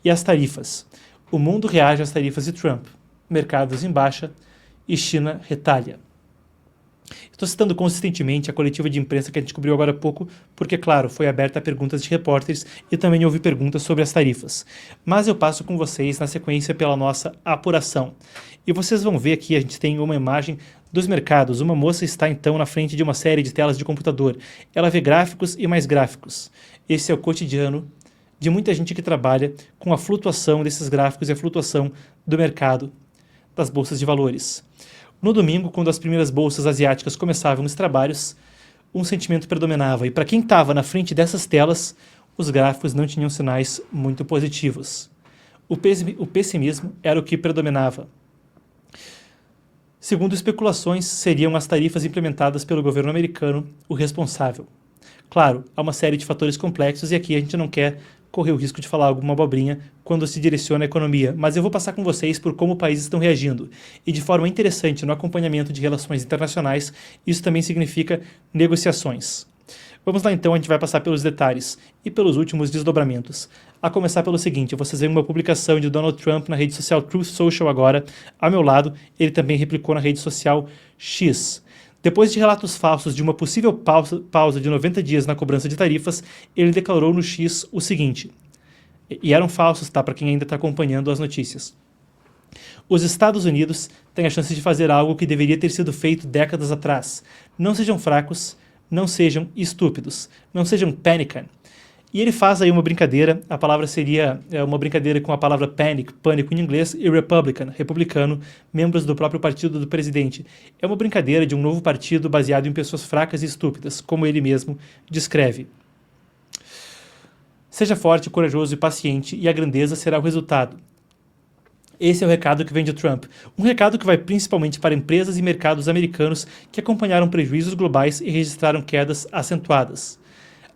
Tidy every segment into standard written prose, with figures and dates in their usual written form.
e as tarifas. O mundo reage às tarifas de Trump. Mercados em baixa e China retalha. Estou citando consistentemente a coletiva de imprensa que a gente cobriu agora há pouco, porque, claro, foi aberta a perguntas de repórteres e também houve perguntas sobre as tarifas. Mas eu passo com vocês na sequência pela nossa apuração. E vocês vão ver aqui, a gente tem uma imagem dos mercados. Uma moça está então na frente de uma série de telas de computador. Ela vê gráficos e mais gráficos. Esse é o cotidiano de muita gente que trabalha com a flutuação desses gráficos e a flutuação do mercado das bolsas de valores. No domingo, quando as primeiras bolsas asiáticas começavam os trabalhos, um sentimento predominava. E para quem estava na frente dessas telas, os gráficos não tinham sinais muito positivos. O pessimismo era o que predominava. Segundo especulações, seriam as tarifas implementadas pelo governo americano o responsável. Claro, há uma série de fatores complexos e aqui a gente não quer correr o risco de falar alguma abobrinha quando se direciona à economia, mas eu vou passar com vocês por como países estão reagindo. E de forma interessante, no acompanhamento de relações internacionais, isso também significa negociações. Vamos lá então, a gente vai passar pelos detalhes e pelos últimos desdobramentos. A começar pelo seguinte, vocês veem uma publicação de Donald Trump na rede social Truth Social agora. Ao meu lado, ele também replicou na rede social X. Depois de relatos falsos de uma possível pausa de 90 dias na cobrança de tarifas, ele declarou no X o seguinte, e eram falsos, tá, para quem ainda está acompanhando as notícias. Os Estados Unidos têm a chance de fazer algo que deveria ter sido feito décadas atrás. Não sejam fracos, não sejam estúpidos, não sejam panicking. E ele faz aí uma brincadeira, a palavra seria uma brincadeira com a palavra panic, pânico em inglês, e Republican, republicano, membros do próprio partido do presidente. É uma brincadeira de um novo partido baseado em pessoas fracas e estúpidas, como ele mesmo descreve. Seja forte, corajoso e paciente, e a grandeza será o resultado. Esse é o recado que vem de Trump. Um recado que vai principalmente para empresas e mercados americanos que acompanharam prejuízos globais e registraram quedas acentuadas.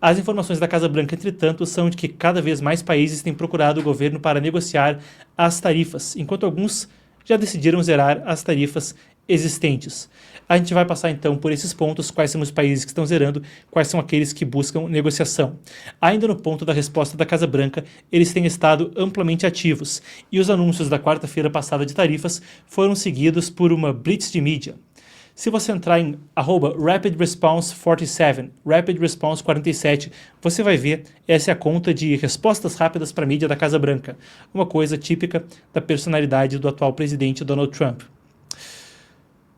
As informações da Casa Branca, entretanto, são de que cada vez mais países têm procurado o governo para negociar as tarifas, enquanto alguns já decidiram zerar as tarifas existentes. A gente vai passar então por esses pontos, quais são os países que estão zerando, quais são aqueles que buscam negociação. Ainda no ponto da resposta da Casa Branca, eles têm estado amplamente ativos, e os anúncios da quarta-feira passada de tarifas foram seguidos por uma blitz de mídia. Se você entrar em @RapidResponse47, RapidResponse47, você vai ver, essa é a conta de respostas rápidas para a mídia da Casa Branca, uma coisa típica da personalidade do atual presidente Donald Trump.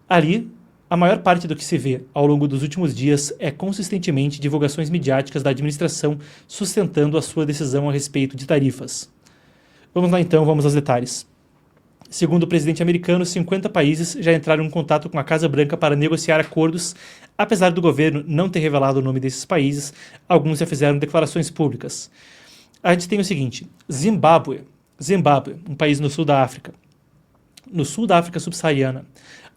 Ali, a maior parte do que se vê ao longo dos últimos dias é consistentemente divulgações midiáticas da administração sustentando a sua decisão a respeito de tarifas. Vamos lá então, vamos aos detalhes. Segundo o presidente americano, 50 países já entraram em contato com a Casa Branca para negociar acordos. Apesar do governo não ter revelado o nome desses países, alguns já fizeram declarações públicas. A gente tem o seguinte, Zimbábue, um país no sul da África subsaariana,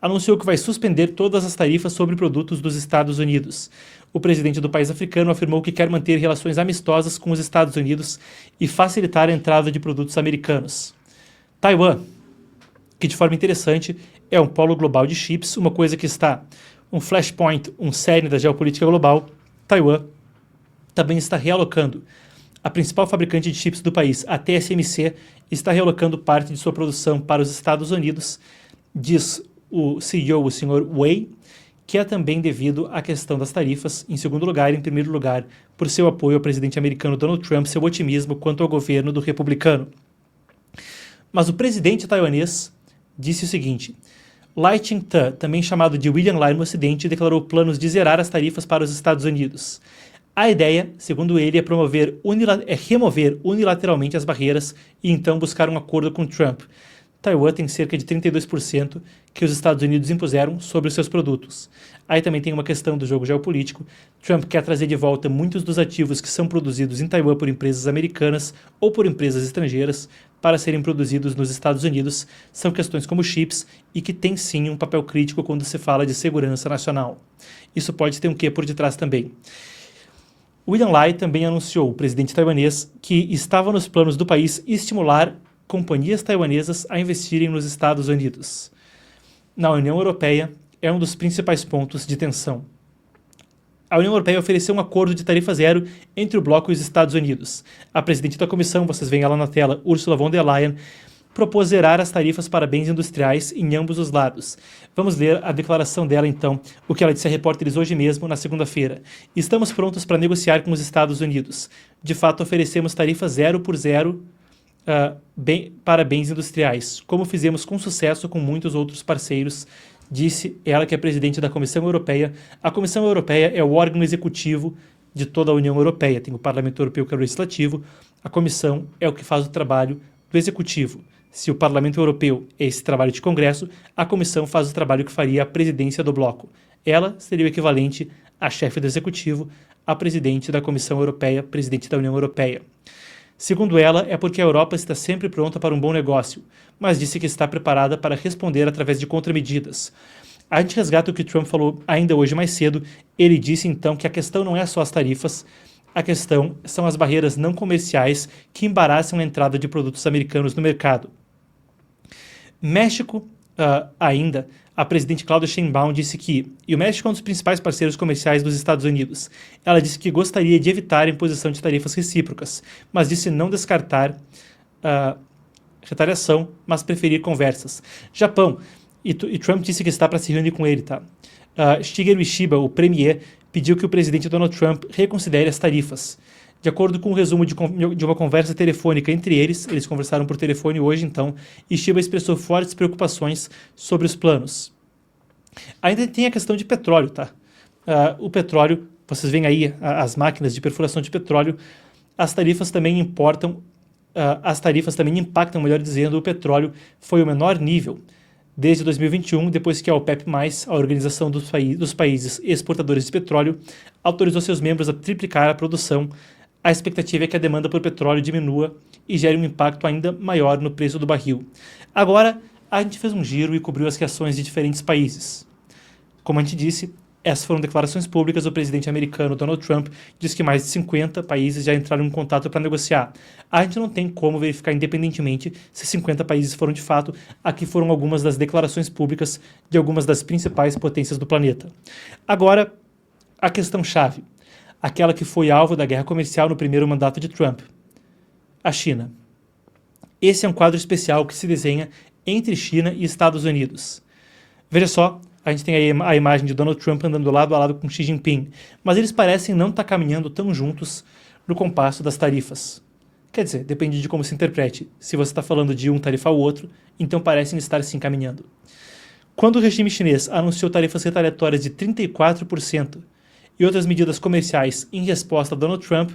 anunciou que vai suspender todas as tarifas sobre produtos dos Estados Unidos. O presidente do país africano afirmou que quer manter relações amistosas com os Estados Unidos e facilitar a entrada de produtos americanos. Taiwan, que de forma interessante é um polo global de chips, uma coisa que está um flashpoint, um cerne da geopolítica global. Taiwan também está realocando. A principal fabricante de chips do país, a TSMC, está realocando parte de sua produção para os Estados Unidos, diz o CEO, o Sr. Wei, que é também devido à questão das tarifas, em segundo lugar, em primeiro lugar, por seu apoio ao presidente americano Donald Trump, seu otimismo quanto ao governo do republicano. Mas o presidente taiwanês disse o seguinte, Lai Ching-te, também chamado de William Lai no Ocidente, declarou planos de zerar as tarifas para os Estados Unidos. A ideia, segundo ele, é remover unilateralmente as barreiras e então buscar um acordo com Trump. Taiwan tem cerca de 32% que os Estados Unidos impuseram sobre os seus produtos. Aí também tem uma questão do jogo geopolítico. Trump quer trazer de volta muitos dos ativos que são produzidos em Taiwan por empresas americanas ou por empresas estrangeiras para serem produzidos nos Estados Unidos. São questões como chips e que tem sim um papel crítico quando se fala de segurança nacional. Isso pode ter um quê por detrás também. William Lai também anunciou, o presidente taiwanês, que estava nos planos do país estimular companhias taiwanesas a investirem nos Estados Unidos. Na União Europeia, é um dos principais pontos de tensão. A União Europeia ofereceu um acordo de tarifa zero entre o bloco e os Estados Unidos. A presidente da comissão, vocês veem ela na tela, Ursula von der Leyen, propôs zerar as tarifas para bens industriais em ambos os lados. Vamos ler a declaração dela, então, o que ela disse a repórteres hoje mesmo, na segunda-feira. Estamos prontos para negociar com os Estados Unidos. De fato, oferecemos tarifa 0 para bens industriais, como fizemos com sucesso com muitos outros parceiros, disse ela, que é presidente da Comissão Europeia. A Comissão Europeia é o órgão executivo de toda a União Europeia. Tem o Parlamento Europeu, que é o legislativo. A Comissão é o que faz o trabalho do executivo. Se o Parlamento Europeu é esse trabalho de Congresso, a Comissão faz o trabalho que faria a presidência do bloco. Ela seria o equivalente à chefe do executivo, a presidente da Comissão Europeia, presidente da União Europeia. Segundo ela, é porque a Europa está sempre pronta para um bom negócio, mas disse que está preparada para responder através de contramedidas. A gente resgata o que Trump falou ainda hoje mais cedo. Ele disse então que a questão não é só as tarifas, a questão são as barreiras não comerciais que embaraçam a entrada de produtos americanos no mercado. México, ainda, a presidente Claudia Sheinbaum disse que, e o México é um dos principais parceiros comerciais dos Estados Unidos, ela disse que gostaria de evitar a imposição de tarifas recíprocas, mas disse não descartar retaliação, mas preferir conversas. Japão, e Trump disse que está para se reunir com ele, tá? Shigeru Ishiba, o premier, pediu que o presidente Donald Trump reconsidere as tarifas. De acordo com o resumo de uma conversa telefônica entre eles conversaram por telefone hoje, então, e Ishiba expressou fortes preocupações sobre os planos. Ainda tem a questão de petróleo, tá? O petróleo, vocês veem aí as máquinas de perfuração de petróleo, as tarifas também impactam, melhor dizendo, o petróleo foi o menor nível desde 2021, depois que a OPEP+, a Organização dos Países Exportadores de Petróleo, autorizou seus membros a triplicar a produção. A expectativa é que a demanda por petróleo diminua e gere um impacto ainda maior no preço do barril. Agora, a gente fez um giro e cobriu as reações de diferentes países. Como a gente disse, essas foram declarações públicas. O presidente americano Donald Trump diz que mais de 50 países já entraram em contato para negociar. A gente não tem como verificar independentemente se 50 países foram de fato. Aqui foram algumas das declarações públicas de algumas das principais potências do planeta. Agora, a questão-chave. Aquela que foi alvo da guerra comercial no primeiro mandato de Trump, a China. Esse é um quadro especial que se desenha entre China e Estados Unidos. Veja só, a gente tem aí a imagem de Donald Trump andando lado a lado com Xi Jinping, mas eles parecem não estar caminhando tão juntos no compasso das tarifas. Quer dizer, depende de como se interprete. Se você está falando de um tarifar o outro, então parecem estar se encaminhando. Quando o regime chinês anunciou tarifas retaliatórias de 34%, e outras medidas comerciais em resposta a Donald Trump,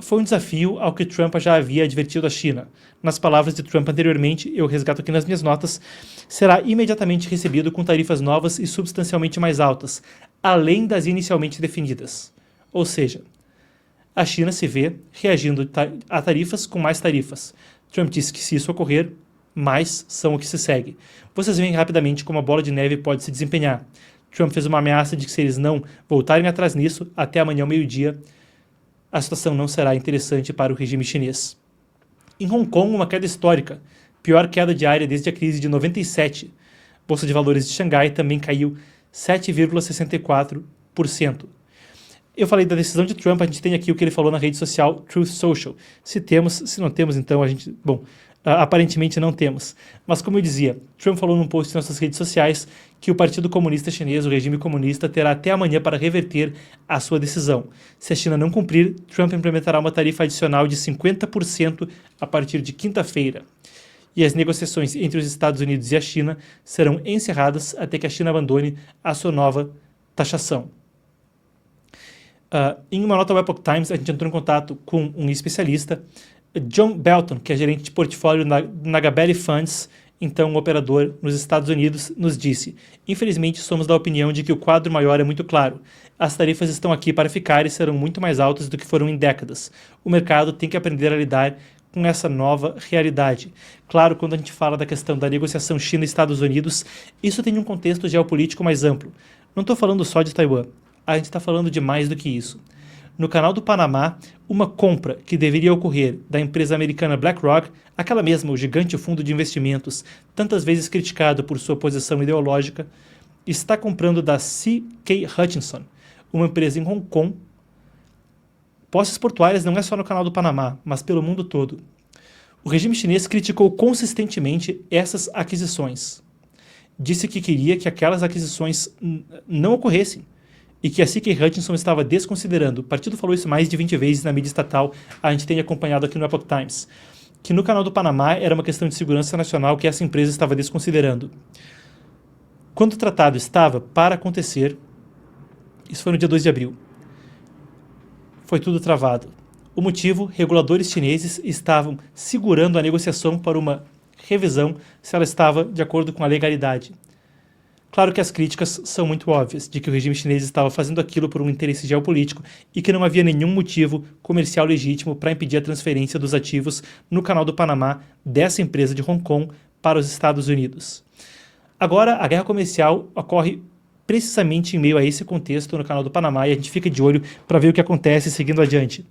foi um desafio ao que Trump já havia advertido a China. Nas palavras de Trump anteriormente, eu resgato aqui nas minhas notas, será imediatamente recebido com tarifas novas e substancialmente mais altas, além das inicialmente definidas. Ou seja, a China se vê reagindo a tarifas com mais tarifas. Trump disse que se isso ocorrer, mais são o que se segue. Vocês veem rapidamente como a bola de neve pode se desempenhar. Trump fez uma ameaça de que se eles não voltarem atrás nisso, até amanhã ao meio-dia, a situação não será interessante para o regime chinês. Em Hong Kong, uma queda histórica, pior queda diária desde a crise de 97. Bolsa de Valores de Xangai também caiu 7,64%. Eu falei da decisão de Trump, a gente tem aqui o que ele falou na rede social Truth Social. Se não temos, então a gente... aparentemente não temos. Mas como eu dizia, Trump falou num post em nossas redes sociais que o Partido Comunista Chinês, o regime comunista, terá até amanhã para reverter a sua decisão. Se a China não cumprir, Trump implementará uma tarifa adicional de 50% a partir de quinta-feira. E as negociações entre os Estados Unidos e a China serão encerradas até que a China abandone a sua nova taxação. Em uma nota ao Epoch Times, a gente entrou em contato com um especialista, John Belton, que é gerente de portfólio na Gabelli Funds, então um operador nos Estados Unidos, nos disse: infelizmente somos da opinião de que o quadro maior é muito claro. As tarifas estão aqui para ficar e serão muito mais altas do que foram em décadas. O mercado tem que aprender a lidar com essa nova realidade. Claro, quando a gente fala da questão da negociação China-Estados Unidos, isso tem um contexto geopolítico mais amplo. Não estou falando só de Taiwan. A gente está falando de mais do que isso. No Canal do Panamá, uma compra que deveria ocorrer da empresa americana BlackRock, aquela mesma, o gigante fundo de investimentos, tantas vezes criticado por sua posição ideológica, está comprando da C.K. Hutchinson, uma empresa em Hong Kong. Posses portuárias não é só no Canal do Panamá, mas pelo mundo todo. O regime chinês criticou consistentemente essas aquisições. Disse que queria que aquelas aquisições não ocorressem e que a C.K. Hutchison estava desconsiderando. O partido falou isso mais de 20 vezes na mídia estatal, a gente tem acompanhado aqui no Epoch Times, que no Canal do Panamá era uma questão de segurança nacional que essa empresa estava desconsiderando. Quando o tratado estava para acontecer, isso foi no dia 2 de abril, foi tudo travado. O motivo, reguladores chineses estavam segurando a negociação para uma revisão se ela estava de acordo com a legalidade. Claro que as críticas são muito óbvias, de que o regime chinês estava fazendo aquilo por um interesse geopolítico e que não havia nenhum motivo comercial legítimo para impedir a transferência dos ativos no Canal do Panamá dessa empresa de Hong Kong para os Estados Unidos. Agora, a guerra comercial ocorre precisamente em meio a esse contexto no Canal do Panamá e a gente fica de olho para ver o que acontece seguindo adiante.